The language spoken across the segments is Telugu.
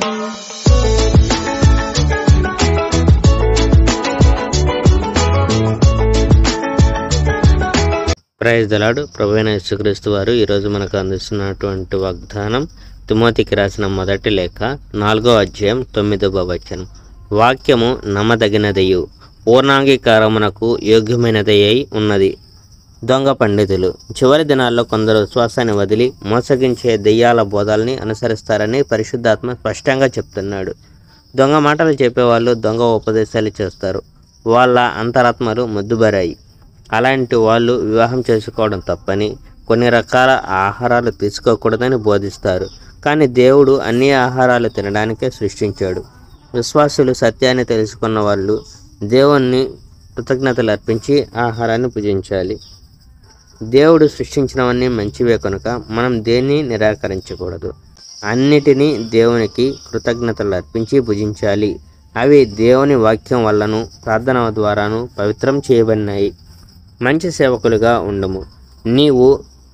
Praise the lord. ప్రభువైన యేసుక్రీస్తు వారు ఈరోజు మనకు అందిస్తున్నటువంటి వాగ్దానం తిమోతికి రాసిన మొదటి లేఖ 4వ అధ్యాయం 9వ వచనం. వాక్యము నమ్మదగినదయు పూర్ణాంగీకారమునకు యోగ్యమైనదై ఉన్నది. దొంగ పండితులు చివరి దినాల్లో కొందరు విశ్వాసాన్ని వదిలి మోసగించే దెయ్యాల బోధల్ని అనుసరిస్తారని పరిశుద్ధాత్మ స్పష్టంగా చెప్తున్నాడు. దొంగ మాటలు చెప్పేవాళ్ళు దొంగ ఉపదేశాలు చేస్తారు. వాళ్ళ అంతరాత్మలు మొద్దుబారాయి. అలాంటి వాళ్ళు వివాహం చేసుకోవడం తప్పని, కొన్ని రకాల ఆహారాలు తీసుకోకూడదని బోధిస్తారు. కానీ దేవుడు అన్ని ఆహారాలు తినడానికే సృష్టించాడు. విశ్వాసులు సత్యాన్ని తెలుసుకున్న వాళ్ళు దేవుణ్ణి కృతజ్ఞతలు అర్పించి ఆహారాన్ని పూజించాలి. దేవుడు సృష్టించినవన్నీ మంచివే కనుక మనం దేన్ని నిరాకరించకూడదు. అన్నిటినీ దేవునికి కృతజ్ఞతలు అర్పించి పూజించాలి. అవి దేవుని వాక్యం వల్లను ప్రార్థన ద్వారాను పవిత్రం చేయబడినాయి. మంచి సేవకులుగా ఉండము. నీవు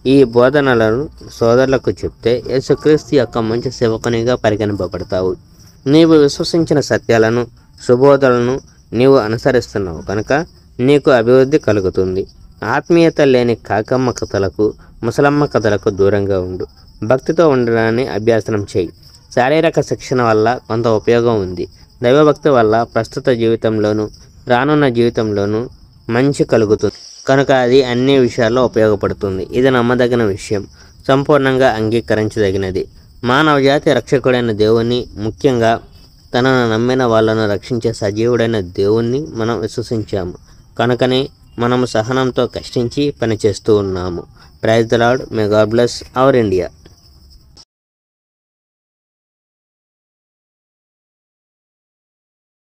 ఈ బోధనలను సోదరులకు చెప్తే యేసుక్రీస్తు యొక్క మంచి సేవకునిగా పరిగణింపబడతావు. నీవు విశ్వసించిన సత్యాలను, సుబోధలను నీవు అనుసరిస్తున్నావు కనుక నీకు అభివృద్ధి కలుగుతుంది. ఆత్మీయత లేని కాకమ్మ కథలకు, ముసలమ్మ కథలకు దూరంగా ఉండు. భక్తితో ఉండడాన్ని అభ్యాసనం చేయి. శారీరక శిక్షణ వల్ల కొంత ఉపయోగం ఉంది. దైవభక్తి వల్ల ప్రస్తుత జీవితంలోనూ రానున్న జీవితంలోనూ మంచి కలుగుతుంది కనుక అది అన్ని విషయాల్లో ఉపయోగపడుతుంది. ఇది నమ్మదగిన విషయం, సంపూర్ణంగా అంగీకరించదగినది. మానవ జాతి రక్షకుడైన దేవుణ్ణి, ముఖ్యంగా తనను నమ్మిన వాళ్ళను రక్షించే సజీవుడైన దేవుణ్ణి మనం విశ్వసించాము. కనుకనే మనము సహనంతో కష్టించి పనిచేస్తూ ఉన్నాము. Praise the Lord. May God bless our India.